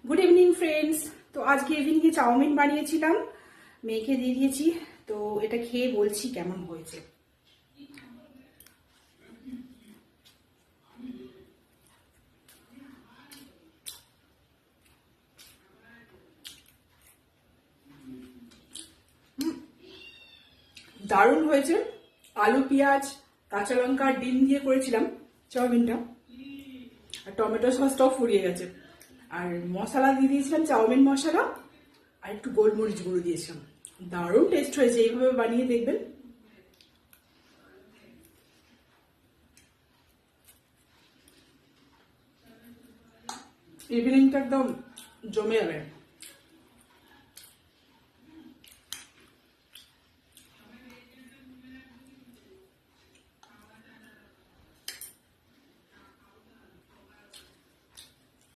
Good evening friends. তো আজকে ইভিনিংয়ে chowmein বানিয়েছিলাম, মেয়েকে দিয়ে দিয়েছি। তো এটা খেয়ে বলছি কেমন হয়েছে। দারুণ হয়েছে। আলু, পেঁয়াজ, কাঁচা লঙ্কা, ডিম দিয়ে করেছিলাম চাউমিনটা, আর টমেটো সসটাও ফুরিয়ে গেছে। আর মশলা দিয়ে দিয়েছিলাম চাউমিন মশলা, আর একটু গোলমরিচ গুঁড়ো দিয়েছিলাম। দারুণ টেস্ট হয়েছে, এইভাবে বানিয়ে দেখবেন। ইভিনিংটা একদম জমে যাবে।